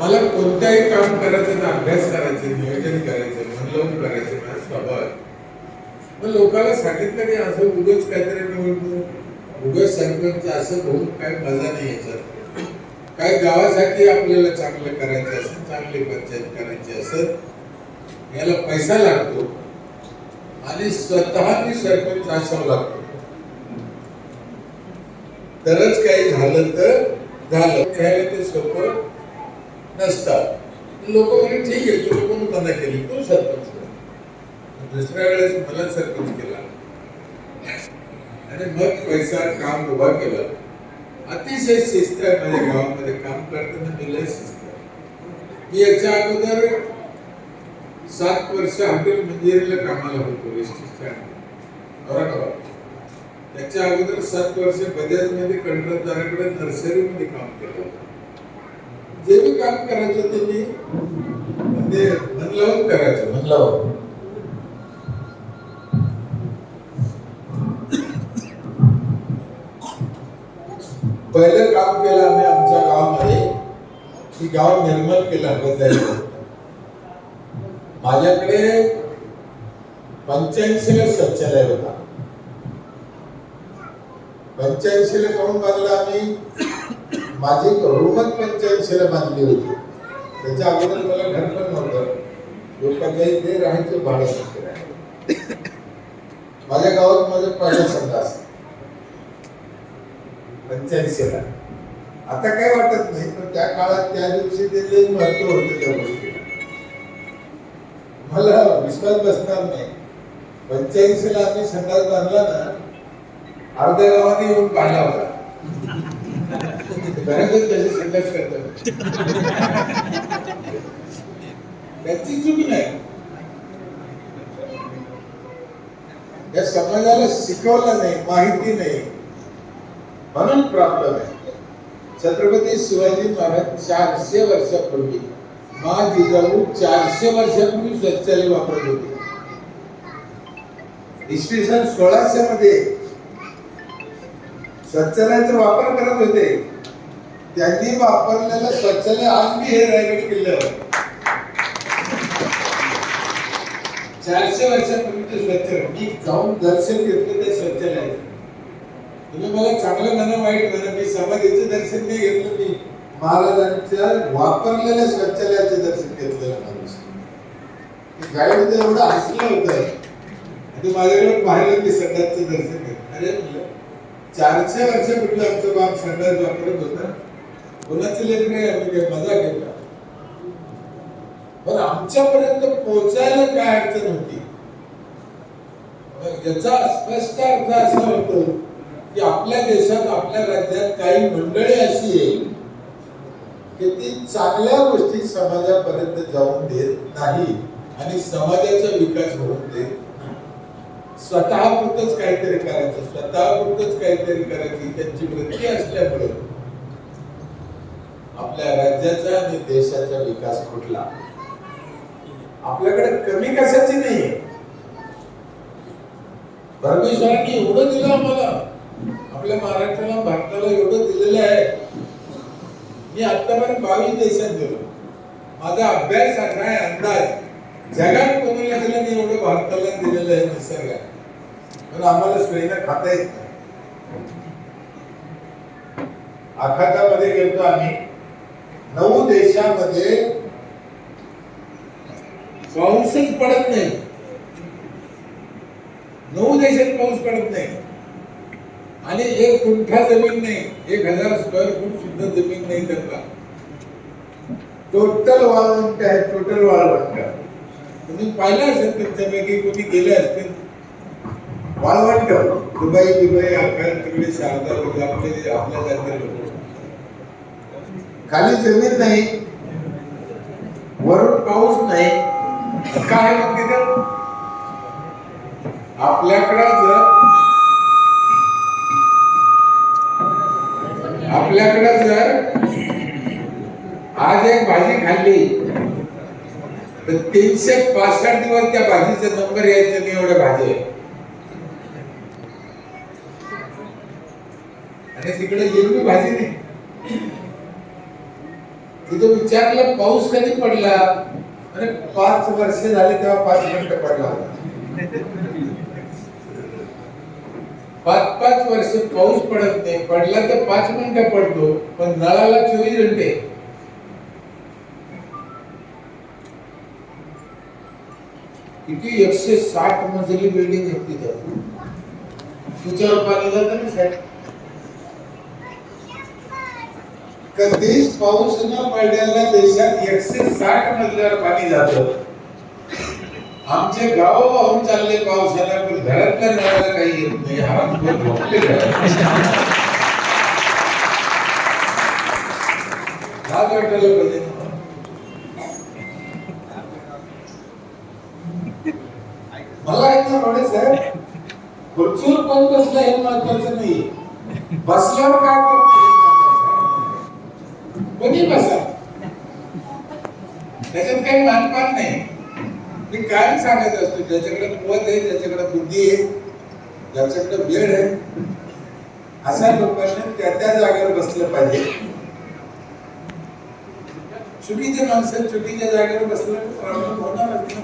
मला कोणत्याही काम करायचं, अभ्यास करायचं, नियोजन करायचं, मन लावून करायचं, माझा स्वभाव आहे. मग लोकांना सांगितलं की असं उगाच काहीतरी निवडणूक, उगाच सरपंच असं होऊन काय मजा नाही याच्यात. काय गावासाठी आपल्याला चांगलं करायचं असेल, चांगली पंचायत करायची असेल, याला पैसा लागतो आणि स्वतः मी सरपंच असावं लागतो, तरच काही झालं तर झालं. घ्यायला ते सोपं नसतात. लोक म्हणे ठीक आहे, तू कोण मना केली, तू सरपंच कर. दुसऱ्या वेळेस मला सरपंच केला आणि मग पैसा काम उभा केला. अतिशय शिस्त आहे माझ्या गावामध्ये काम करताना, मी लय शिस्त आहे. मी याच्या अगोदर 7 वर्ष हॉटेल मंजिरीला कामाला होतो, एसटी स्टँड औरंगाबाद. त्याच्या अगोदर 7 वर्ष बजाज मध्ये कंत्राटदाराकडे नर्सरी मध्ये काम केलं. जे मी काम करायचं ते मी म्हणजे मन लावून करायचं, मन लावून. पहिलं काम केलं आम्ही आमच्या गावामध्ये, की गाव निर्मल केला बदलायला. माझ्याकडे 85 ला शौचालय होता. 85 ला काऊन बांधला आम्ही? माझी रूमच 85 ला बांधली होती. त्याच्या अगोदर मला घर पण नव्हतं, लोकांच्या इथे राहायचं भाड्याने. माझ्या गावात माझं पहिला संडास 85 ला. आता काय वाटत नाही, पण त्या काळात त्या दिवशी ते लई महत्व होतं त्या गोष्टीला. मला विश्वास बसणार नाही, 85 ला आम्ही संडास बांधला ना, अर्ध्या गावाने येऊन पाहिला होता. घरातच त्याचे संडास करतात, त्याची चूक नाही. या समाजाला शिकवलं नाही, माहिती नाही, म्हणून प्रॉब्लेम आहे. छत्रपती शिवाजी महाराज 400 वर्षापूर्वी, मा जिजाऊ 400 वर्षापूर्वी शौचालय वापरत होते. इसवी सन 1600 मध्ये शौचालयाचा वापर करत होते. त्यांनी वापरलेलं शौचालय आज मी हे रायगड किल्ल्यावर 400 वर्षापूर्वीचे शौचालय. मी जाऊन दर्शन घेतलं त्या शौचालयाचं. तुम्ही मला चांगलं म्हणा, वाईट म्हणा, मी समाधीचं दर्शन नाही घेतलं, मी महाराजांच्या वापरलेल्या शौचालयाचं दर्शन घेतलेलं माणूस. गाईड एवढं हसलं होतं आणि माझ्याकडे पाहिलं की संडासचं दर्शन घेतलं. अरे म्हणलं 400 वर्षापूर्वी आमचं बाप संडास वापरत होता, कोणाचं लेख नाही, आम्ही काही मजा घेतला. पण आमच्यापर्यंत पोहोचायला काय अडचण होती? याचा स्पष्ट अर्थ असा होतो की आपल्या देशात, आपल्या राज्यात काही मंडळी अशी येईल की ती चांगल्या गोष्टी समाजापर्यंत जाऊन देत नाही आणि समाजाचा विकास होऊन देत. स्वतःपुरतच काहीतरी करायचं, स्वतःपुरतच काहीतरी करायची त्यांची वृत्ती असल्यामुळे आपल्या राज्याचा आणि देशाचा विकास घडला. आपल्याकडे कमी कशाची नाही. परमेश्वरांनी एवढं दिलं आम्हाला, आपल्या महाराष्ट्राला, भारताला एवढं दिलेलं आहे. मी आतापर्यंत 22 देशात गेलो. माझा अभ्यास आहे, अंदाज जगात कोणाला दिलं नाही एवढं भारताला दिलेलं आहे निसर्गात. पण आम्हाला सोयीनं खाता येत नाही. आखातामध्ये गेलो आम्ही, 9 देशामध्ये पाऊसच पडत नाही. 9 देशात पाऊस पडत नाही आणि 1 गुंठा जमीन नाही, 1000 स्क्वेअर फूट सुद्धा जमीन नाही त्यांना. टोटल वाळवंट आहे, टोटल वाळवंट. तुम्ही पाहिलं असेल, तुमच्यापैकी कोणी गेले असतील वाळवंट. दुबई अखेर तिकडे शारदा वगैरे आपल्या जागेवर लोक. खाली जमीन नाही, वरून पाऊस नाही, काय मग तिथं? आपल्याकडे जर आज एक भाजी खाल्ली तर 365 दिवस त्या भाजीचा नंबर यायचा नाही, एवढ्या भाजी आहे. आणि तिकडे हिरवी भाजी नाही. तिथे विचारलं पाऊस कधी पडला, अरे 5 वर्ष झाले तेव्हा 5 मिनिटं पडला होता. 5 वर्ष पाऊस पडत नाही, पडला तर 5 मिनिटं पडतो, पण नळाला 24 घंटे. किती 160 मजली बिल्डिंग आहे तिथं, तुझ्यावर पाणी जातं ना साहेब. कधीच पाऊस न पडलेल्या देशात 160 मजल्यावर पाणी जातं. आमचे गाव वाहून चालले पावसाला, पण घरातल्या नळाला काही येत नाही. लाज वाटायला पाहिजे. मला एकदा रोडे साहेब, खुर्चीवर कोण बसला हे महत्वाचं नाही, बसल्यावर काय करतो कोणी बसा, त्याच्यात काही मानपान नाही. मी काय सांगत असतो, ज्याच्याकडे कुवत आहे, ज्याच्याकडे बुद्धी आहे, ज्याच्याकडे वेळ आहे, अशा लोकांनी त्या त्या जागेवर बसलं पाहिजे. चुकीचे माणसं चुकीच्या जागेवर बसलं तर प्रॉब्लेम होणारच ना.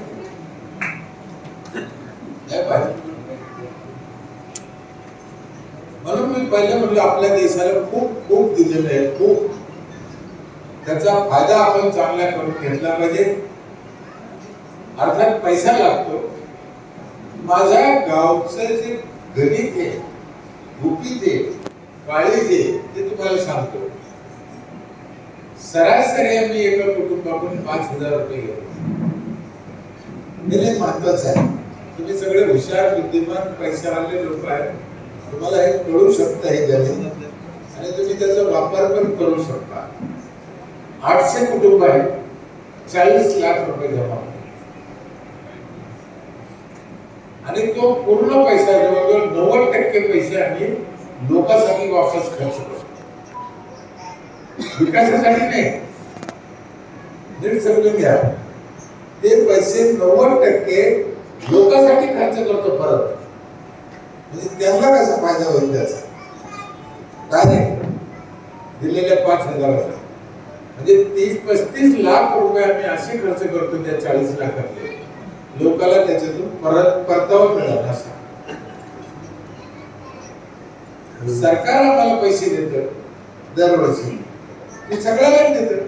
म्हणून मी पहिले म्हणलं आपल्या देशाला खूप खूप दिलेलं आहे, खूप. त्याचा फायदा आपण चांगला करून घेतला पाहिजे. अर्थात पैसा लागतो. माझ्या गावचं जे गणित आहे, गुपित आहे, काळीज आहे, ते तुम्हाला सांगतो. सरासरी आम्ही एका कुटुंबाकडून 5,000 रुपये घेतो. हे महत्वाचं आहे. तुम्ही सगळे हुशार, बुद्धिमान, पैशावाले लोक आहेत, तुम्हाला हे कळू शकतं हे गणित, आणि तुम्ही त्याचा वापर पण करू शकता. 800 कुटुंब आहेत, 40 लाख रुपये जमा होते, आणि तो पूर्ण पैसा जवळजवळ 90% पैसे आम्ही लोकांसाठी वापस खर्च करतो. विकासासाठी नाही. नीट समजून घ्या, ते पैसे 90% लोकांसाठी खर्च करतो परत. म्हणजे त्यांना कसा फायदा होईल त्याचा, काय नाही दिलेल्या 5,000चा. म्हणजे 30-35 लाख रुपये आम्ही असे खर्च करतो त्या 40 लाखातले. लोकांना त्याच्यातून परत परतावा मिळाला. असा सरकार आम्हाला पैसे देतं दरवर्षी, ते सगळ्याला देतं.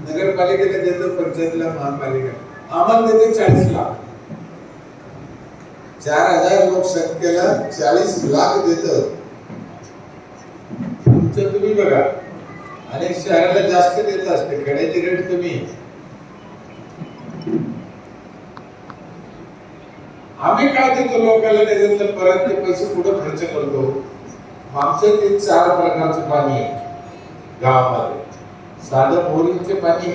नगरपालिकेला देतं, पंचायतीला, महापालिका. आम्हाला देते 40 लाख. 4,000 लोकसंख्येला 40 लाख देतं. तुमचं तुम्ही बघा, आणि शहराला जास्त देत असते, खेड्याची रेट कमी. आम्ही काय देतो लोकांना, त्याच्यातलं परत ते पैसे पुढे खर्च करतो. आमचं ते 4 प्रकारचं पाणी आहे गावामध्ये. साधं बोरिंगचे पाणी,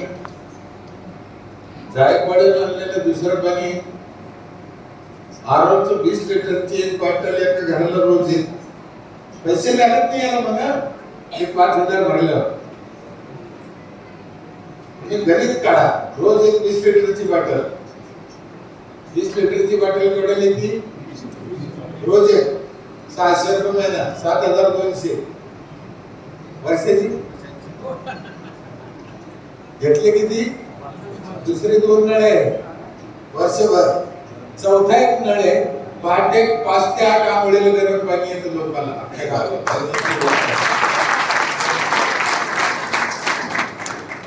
जायकवाडीनं आणलेलं दुसरं पाणी, आरोचं 20 लिटरची एक बॉटल एका घराला रोज येत. पैसे लागत नाही याला बघा, हे 5,000 भरलं. गणित काढा, रोज एक 20 लिटरची बॉटल. 20 लिटरची बॉटल केवढ्याला येते? रोज एक 600 रुपये महिना, 7,200 वर्षाची. घेतले किती? दुसरे 2 नळे वर्षभर. चौथा एक नळ आहे, पहाटे 5 ते 8 आंघोळीला गरम पाणी येतं लोकांना अख्ख्या गावात.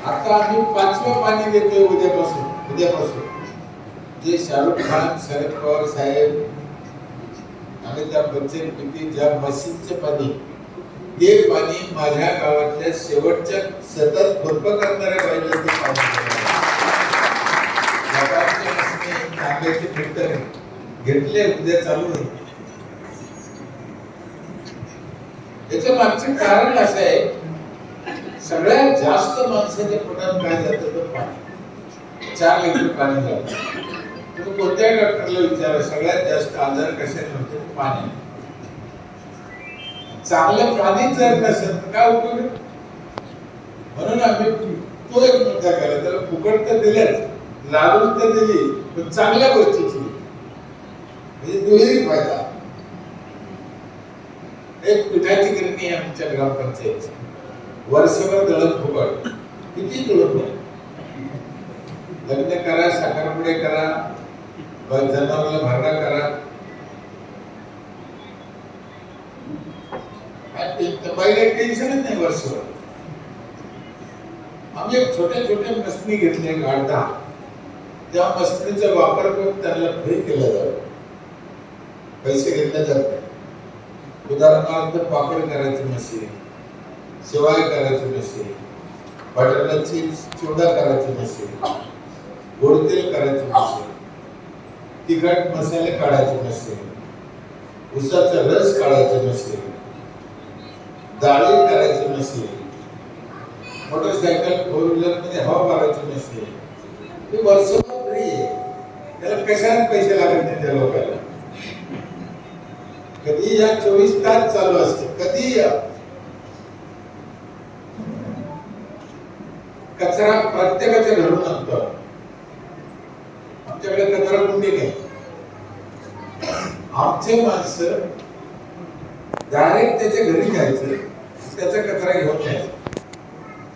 आता आम्ही 5वं पाणी देतोय उद्यापासून. जे शाहरुख खान, शरद पवार साहेब, अमिताभ बच्चन पिती ज्या मशीनचे पाणी, ते पाणी माझ्या गावातल्या शेवटच्या सतत खुरप करणाऱ्या बाईला फिल्टर घेतले, उद्या चालू होईल. याचं मागचं कारण असं आहे, सगळ्यात जास्त माणसाच्या पोटात काय जातं तर पाणी. 4 लिटर पाणी जातं. तुम्ही कोणत्याही डॉक्टरला विचारा, सगळ्यात जास्त आजार कशाने होते? पाणी. चांगलं पाणी जर नसेल तर काय उपयोग? म्हणून आम्ही तो एक मुद्दा केला, त्याला फुकट तर दिल्याच, लागून तर दिली, पण चांगल्या गोष्टीची, म्हणजे दुहेरी फायदा. एक पिठाची गिरणी आमच्या ग्रामपंचायत, वर्षभर दळण फुकट. किती किती करून लग्न करा, साखरपुडे करा, जनावराला भरणा करा, बाईला टेन्शनच नाही वर्षभर. आम्ही एक छोट्या छोट्या मशनी घेतल्या गाडा, त्या मशनीचा वापर करून त्यांना फ्री केला जातो, पैसे घेतले जात नाही. उदाहरणार्थ पापड करायची मशीन, शेवाय करायची मशीन, बटाटा चिप्स चिवडा करायची मशीन, गोड तेल करायची मशीन, तिखट मसाले काढायची मशीन, उसाचा रस काढायची मशीन, डाळी करायची मशीन, मोटरसायकल फोर व्हीलर मध्ये हवा भरायची मशीन. ही वर्षभर फ्री आहे, त्याला कशाला पैसे लागत नाही त्या लोकांना. कधी या 24 तास चालू असते, कधी या. कचरा प्रत्येकाच्या घरून आणतो. आमच्याकडे कचरा कुंडी नाही. आमचे माणसं डायरेक्ट त्याच्या घरी जायचं, त्याचा कचरा घेऊन यायचा.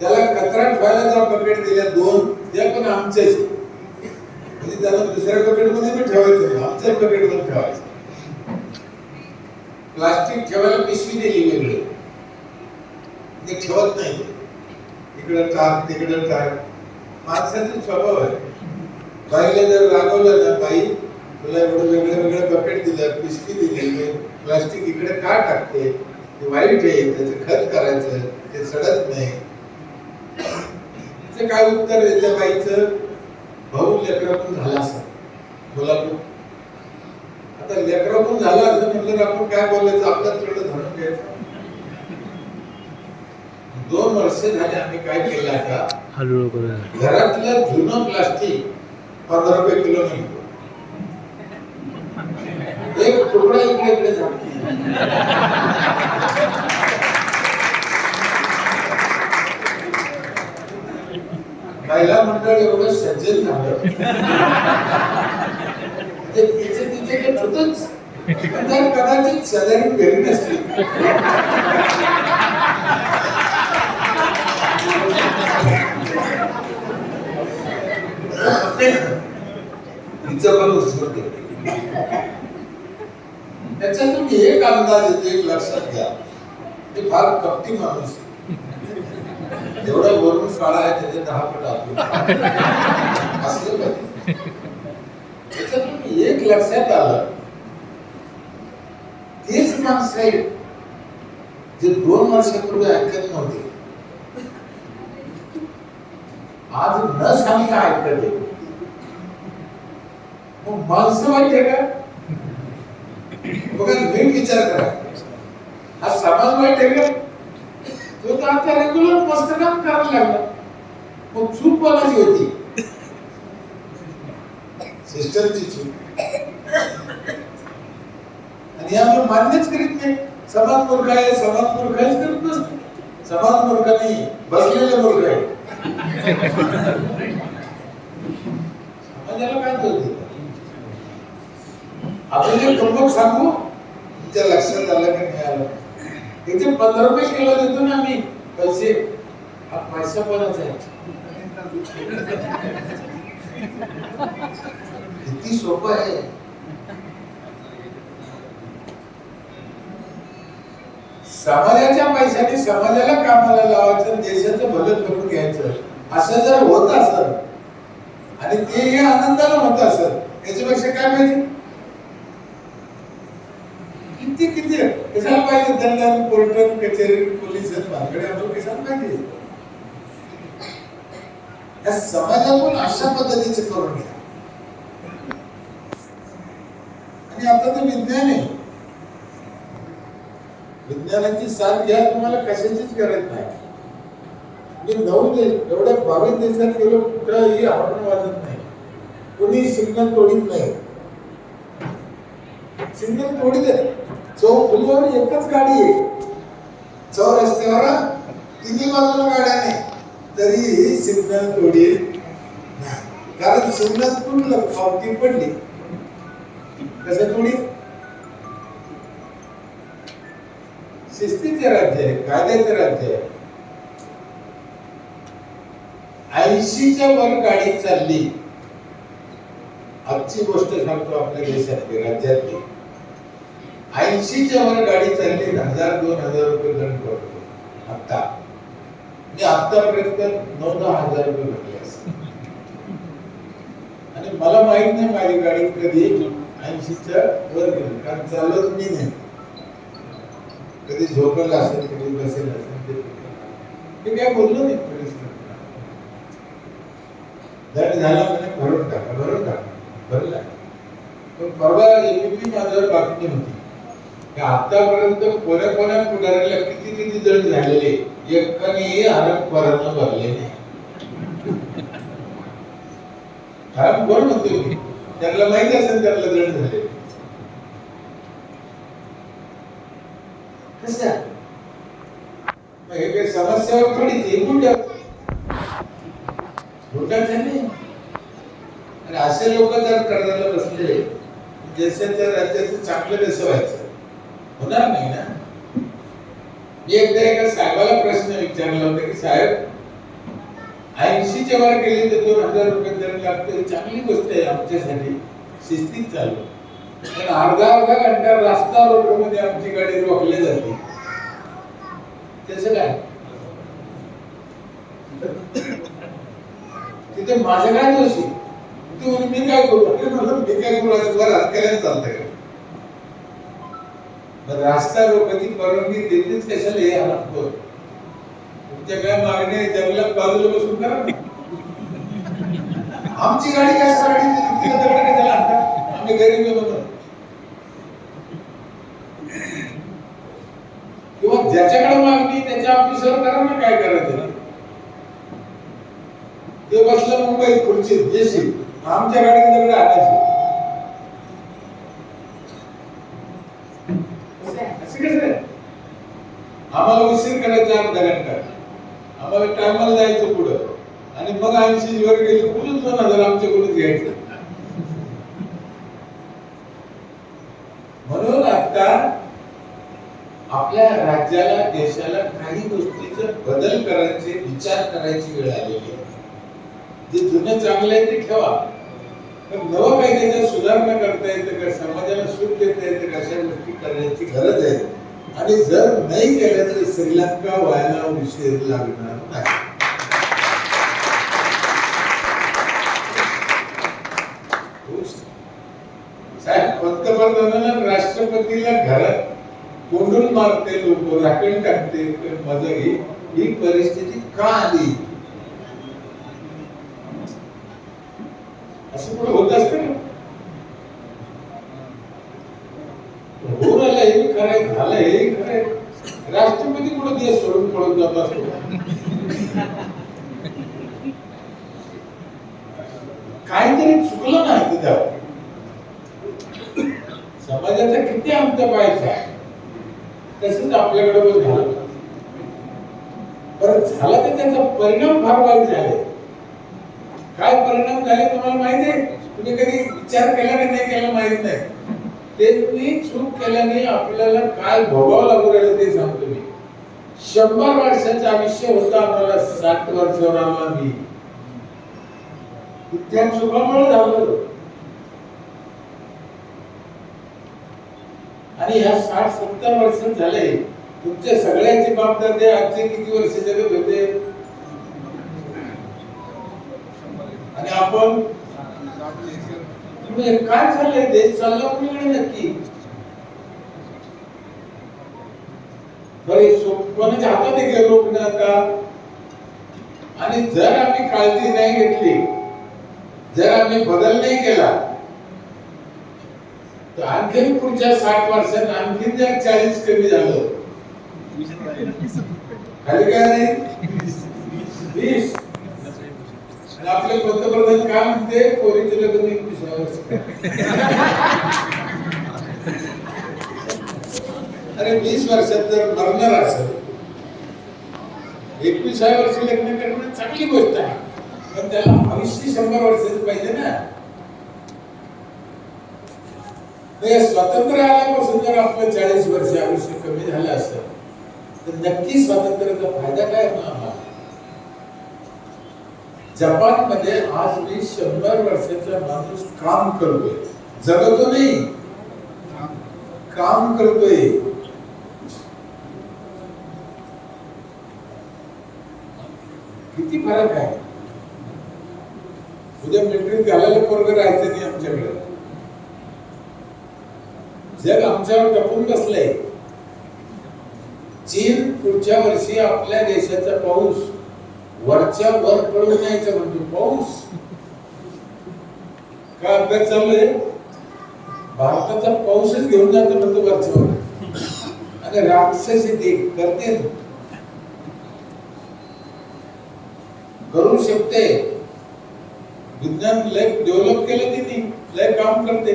त्याला कचरा ठेवायला जर बकेट दिल्या 2, त्या पण आमच्याच, म्हणजे त्याला दुसऱ्या बकेट मध्ये पण ठेवायचं नाही, आमच्याच बकेट मध्ये ठेवायचं. प्लास्टिक ठेवायला पिशवी दिली वेगळी, ते ठेवत नाही. इकडं टाक तिकडं टाक, माणसाचा स्वभाव आहे. बाईला जर रागवलं ना, बाई तुला एवढं वेगळं वेगळं बकेट दिलं, पिशवी दिली, प्लास्टिक इकडे का टाकते, ते वाईट आहे, त्याचं खत करायचं, ते सडत नाही. त्याचं काय उत्तर आहे त्या बाईचं? भाऊ लेकरातून झाला असं मुलातून. आता लेकरातून झाला असं म्हटलं आपण काय बोलायचं, आपल्याच थोडं धरून घ्यायचं. 2 वर्ष झाले आम्ही काय केलं, आता घरातलं जुनं प्लास्टिक 15 रुपये किलो मिळतो. एक तुकडा इकडे इकडे जातो. महिला मंडळ एवढं सज्जन झालं, तिथे होतच. कदाचित सदैव घरी नसली तिचं पण उचलत. त्याच्यातून एक अंदाज येतो, एक लक्षात घ्या, ते फार कपटी माणूस. एवढा वरून काळा आहे, त्याचे 10 पट आतून असलं पाहिजे. त्याच्यातून एक लक्षात आलं, तेच माणसं आहेत जे 2 वर्षापूर्वी ऐकत नव्हते, आज न सांगता ऐकत. मग माणसं वाईट आहे का? बघा, नीट विचार करा. हा समाज वाईट आहे का? तो तर आता रेग्युलर मस्त काम करायला लागला. मग चूक कोणाची होती? सिस्टमची चूक. आणि आपण मान्यच करीत नाही. समाज मूर्ख आहे, समाज मूर्ख आहे करत नसतो. समाज मूर्ख नाही, बसलेले मूर्ख आहे. समाजाला काय बोलते? आपण एक गंमत सांगू, तुमच्या लक्षात आलं की नाही आलं? इथे 15 रुपये किलो देतो ना आम्ही पैसे. हा पैसा कोणाचा आहे? किती सोपं आहे. समाजाच्या पैशाने समाजाला कामाला लावायचं, देशाचं भलं करून घ्यायचं, असं जर होत असत आणि ते आनंदाने होत असत, याच्यापेक्षा काय पाहिजे? किती किती कशाला पाहिजे? दंडान, कोर्टात, कचेरी, पोलीस भानगडे आपण कशाला पाहिजे? या समाजातून अशा पद्धतीचे करून घ्या. आणि आता तर विज्ञान आहे, विज्ञानाची साथ घ्या, तुम्हाला कशाचीच गरज नाही. मी 9 देश, एवढ्या 22 देशात गेलो, कुठेही हॉर्न वाजत नाही, कोणी सिग्नल तोडीत नाही. सिग्नल तोडीत आहे. चौफुलीवर एकच गाडी आहे, चौरस्त्यावर 3 बाजूला गाड्या नाही, तरी सिग्नल तोडीत नाही. कारण सिग्नल तुटलं, पावती पडली, कसं तोडीत? शिस्तीचे राज्य आहे, कायद्याचे राज्य आहे. 80च्या वर गाडी चालली. आजची गोष्ट सांगतो आपल्या देशातली, राज्यातली. 80च्या वर गाडी चालली, 1000-2000 रुपये दंड पडतो. आता मी आतापर्यंत 9-10 हजार रुपये भरले असते. आणि मला माहित नाही माझी गाडी कधी 80च्या वर गेली, कारण चालत मी नाही. कधी झोपलं असेल, कधी बसेल असेल, ते काय बोललो नाही. दंड झाला म्हणजे भरून टाका. भरला. पण परवा एबीपी माझ्यावर बातमी होती की आतापर्यंत कोण्या पुढाऱ्याला किती दंड झालेले, एकानेही आरोपकारांना भरले नाही. कारण कोण म्हणतो मी, त्यांना माहिती असेल त्यांना दंड झाले. कशा हे काही समस्या थोडी मोठ्याच नाही. आणि असे लोक जर करायला बसले, देशाच्या राज्याचं चांगलं कसं व्हायचं? होणार नाही ना. मी एकदा एका साहेबाला प्रश्न विचारला होता की साहेब, 80च्या वर गेले तर 2000 रुपये दंड लागतो, चांगली गोष्ट आहे आमच्यासाठी, शिस्तीत चालू. पण अर्धा घंटा रस्ता रोडमध्ये आमची गाडी रोखली जाते, त्याचं काय? तिथे माझं काय दोषी? मी काय करू? मी काय करू? असं वर हात केल्याने चालतंय का? रास्ता रोखची परवानगी देतेच कशाला? हे हात तुमच्या काय मागणी आहे, जंगलात बाजूला बसून करा ना. आमची गाडी कशासाठी तिला दगड कशाला आणतात? आम्ही गरीब म्हणून. किंवा ज्याच्याकडे मागणी त्याच्या ऑफिसवर करा ना, काय करायचं. ते बसलं मुंबईत खुर्चीत जेसी, आमच्या गाडीत दगड आणायची. असं कसं? आम्हाला उशीर करायचा अर्धा घंटा, आम्हाला टायमाला जायचं पुढं, आणि मग 80 वर गेले कुठून 2000 आमच्याकडून घ्यायचं. म्हणून आता आपल्या राज्याला, देशाला काही गोष्टीचा बदल करायचे, विचार करायची वेळ आलेली आहे. जे जुनं चांगलं आहे ते ठेवा, पण नवं काही त्याच्यात सुधारणा करता येतं का, समाजाला सुख देता येतं का, अशा गोष्टी करण्याची गरज आहे. आणि जर नाही केलं तर श्रीलंका व्हायला उशीर लागणार नाही. साहेब, पंतप्रधानांना राष्ट्रपतीला घरात कोंडून मारते लोक, राखण टाकते, मजा घे. ही परिस्थिती का आली? असं पुढे होत असतं ना. होऊन आलं हे खरंय, झालं हे खरंय. राष्ट्रपती पुढे देश सोडून पळून जात असतो. काहीतरी चुकलं नाही तिथं. समाजाचा किती अंत पाहायचा आहे, तसंच आपल्याकडे पण झालं. बरं झालं तर त्याचा परिणाम फार वाईट झाले. काय परिणाम झाले तुम्हाला माहिती आहे? तुम्ही कधी विचार केला की नाही केला माहित नाही. ते तुम्ही चूक केल्याने आपल्याला काय भोगावं लागू राहिलं ते सांगतो मी. 100 वर्षाचं आयुष्य होतं आम्हाला, 60 वर्षावर आला मी. त्या चुकामुळे झालं. आणि ह्या 60-70 वर्ष झाले, तुमच्या सगळ्यांची बाबदारी आजचे किती वर्ष जगत होते? आणि आपण काय चाललंय? देश चालला कुणीकडे नक्की? कोणाच्या हातात गेलो लोक आता. आणि जर आम्ही काळजी नाही घेतली, जर आम्ही बदल नाही केला, तर आणखी पुढच्या 60 वर्षात आणखी जर 40 कमी झालं, खाली काय नाही 20. आपले पंतप्रधान काय म्हणते? पोरीचे लग्न 21 वर्ष. अरे 20 वर्षात जर मरणार असेल, 21 वर्षी लग्न करणं चांगली गोष्ट आहे, पण त्याला आयुष्य 100 वर्षाचं पाहिजे ना. स्वातंत्र्य आल्यापासून जर आपलं 40 वर्ष आयुष्य कमी झालं असेल, तर नक्की स्वातंत्र्याचा फायदा काय होणार? जपानमध्ये आज मी 100 वर्षाचा माणूस काम करतोय, जगतो नाही, काम करतोय. किती फरक आहे. उद्या मिलिटरीत घालायला पोरग राहायचं नाही आमच्याकडे. जग आमच्यावर टपून बसलंय. चीन पुढच्या वर्षी आपल्या देशाचा पाऊस वरच्या वर पडून न्यायचं म्हणतो. पाऊस काय अभ्यास चालू आहे. भारताचा पाऊसच घेऊन जातो म्हणतो वरच्या वर. आणि राक्षस ते करते, करू शकते. विज्ञान लय डेव्हलप केलं त्यांनी, लय काम करते.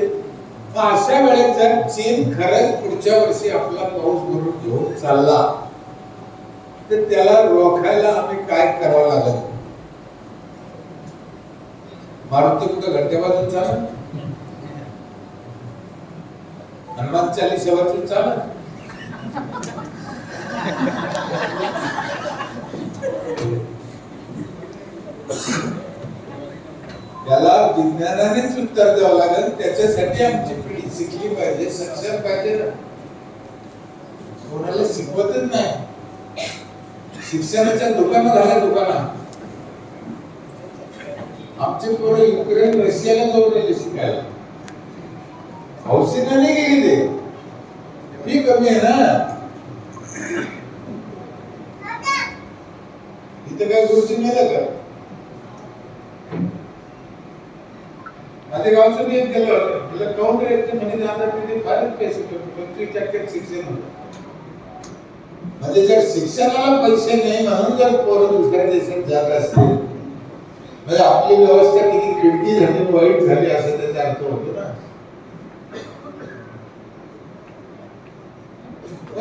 अशा वेळेस जर चीन खरंच पुढच्या वर्षी आपला पाऊस भरून घेऊन चालला तर त्याला रोखायला आम्ही काय करावं लागेल. मारुती कुठं घंटे वाजून चालत, हनुमान चालीसा वाजून चालत, त्याला विज्ञानानेच उत्तर द्यावं लागेल. त्याच्यासाठी आमची पिढी शिकली पाहिजे, सक्षम पाहिजे. कोणाला शिकवतच नाही. शिक्षणाच्या दुकानं झाल्या दुकानं. आमचे पोरं युक्रेन रशियाला जाऊन राहिले शिकायला. हौसेने नाही गेली, ते फी कमी आहे ना. इथं काय गोष्टी मिळालं का. माझ्या गावचं मी गेलो होतं, तिला काउंटर येते म्हणजे आता तिथे फारच पैसे करतो. 25% शिक्षण होतं. म्हणजे जर शिक्षणाला पैसे नाही म्हणून जर पोरं दुसऱ्या देशात जात असतील म्हणजे आपली व्यवस्था किती खिडकी झाली, वाईट झाली असं त्याचा अर्थ होतो ना.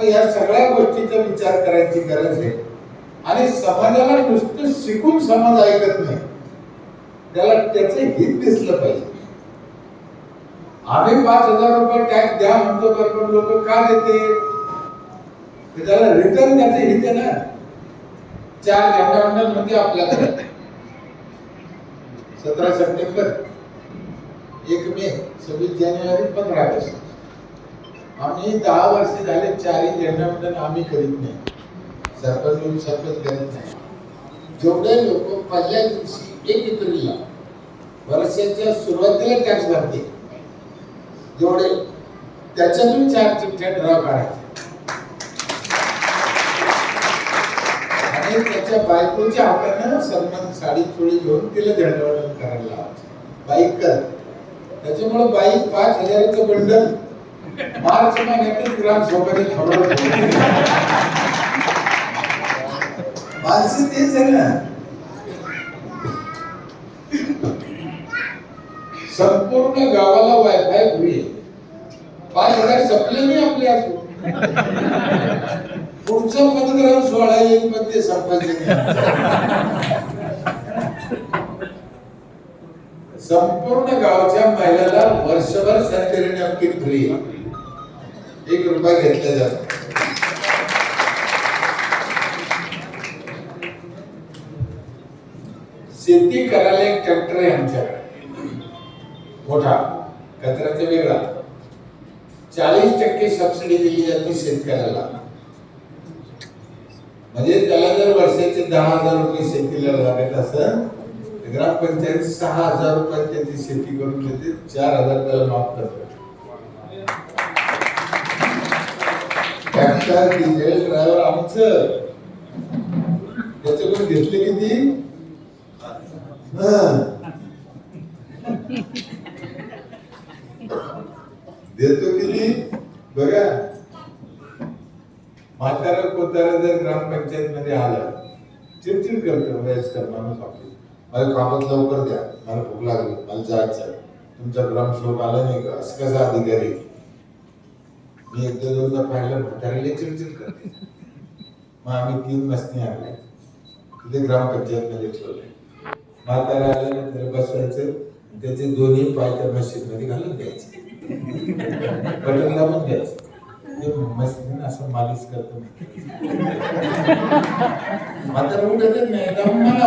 या सगळ्या गोष्टीचा विचार करायची गरज आहे. आणि समाजाला नुसतं शिकून समाज ऐकत नाही, त्याला त्याचे हित दिसलं पाहिजे. आम्ही 5,000 रुपये टॅक्स द्या म्हणतो, पण लोक का देते. त्याला रिटर्न त्याचे हित आहे ना. 4 झेंडा मध्ये आपल्याकडे 17 सप्टेंबर, 1 मे, 26 जानेवारी, 15 ऑगस्ट. आम्ही 10 वर्ष झाले 4ही झेंडा आम्ही करीत नाही. सरपंच करीत नाही. जेवढे लोक पहिल्या दिवशी 1 एप्रिलला वर्षाच्या सुरुवातीला टॅक्स भरते, जेवढे त्याच्यातून 4 चिठ्ठ्या ड्रॉ काढायच्या आणि त्याच्या बायकोच्या हाताने सन्मान साडी चोळी घेऊन तिला झेंडावंदन करायला लावायचं. बाईक कर. त्याच्यामुळे बाईक 5,000चं बंडल मार्च महिन्यातच ग्रामसभेने खबर. माणसं तेच आहे ना. संपूर्ण गावाला वायफाय फ्री. 5,000 सप्ले नाही आपले अजून. पुढचं मतदान 16 येईल पण ते संपायचे. संपूर्ण गावच्या महिलाला वर्षभर सॅनिटरी नॅपकिन फ्री. 1 रुपया घेतला जातो. शेती करायला एक ट्रॅक्टर आहे आमच्याकडे मोठा, कचऱ्याचा वेगळा. 40% सबसिडी दिली जाते शेतकऱ्याला. म्हणजे त्याला जर वर्षाचे 10,000 रुपये शेतीला लागत असेल तर ग्रामपंचायत 6,000 रुपये त्याची शेती करून देते. 4,000 त्याला माफ करते. ट्रॅक्टर, डिझेल, ड्रायव्हर आमचं. त्याच्याकडून घेतले किती. देतो किती बघा. म्हातारा कोतारा जर ग्रामपंचायत मध्ये आला चिडचिड करतो वयस्कर माणूस. आपली मला कामात लवकर द्या, मला भूक लागली, मला जायचं. तुमचा ग्रामसेवक आला नाही का, असं कसा अधिकारी. मी 1-2दा पाहिलं म्हाताऱ्याला चिडचिड करते. मग आम्ही 3 मसनी आणल्या तिथे ग्रामपंचायत मध्ये ठेवले. म्हातारा आल्यानंतर बसवायचं, त्याचे दोन्ही पाय त्या मशीन मध्ये घालून द्यायचे, बटन दाबून द्यायचं. मशीन असं मालिश करतो. म्हातारा उठतच नाही, मला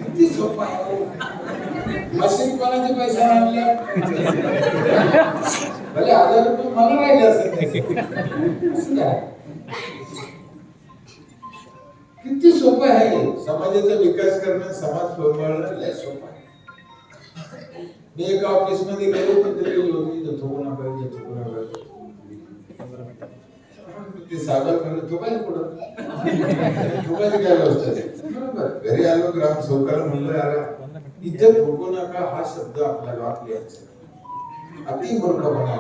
किती सोपं आहे. मशीन कोणाचे पैसे आणले भले 1000 रुपये मला राहिले असं काय. किती सोपं आहे. समाजाचा विकास करणं, समाज सोडवणं लय सोपं आहे. मी एका ऑफिस मध्ये गेलो तर ते योगी थोकू नका ते सादर करत थोकायला पुढं थोकायची काय व्यवस्था आहे. बरोबर. घरी आलो ग्राम सेवकाला म्हणलं यार इथे थोकू नका हा शब्द आपल्या गावात लिहायचा. अति मूर्खपणा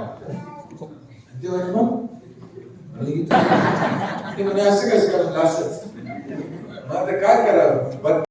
ते म्हणे मग ते म्हणे असं कसं करायचं असंच. मग आता काय करावं.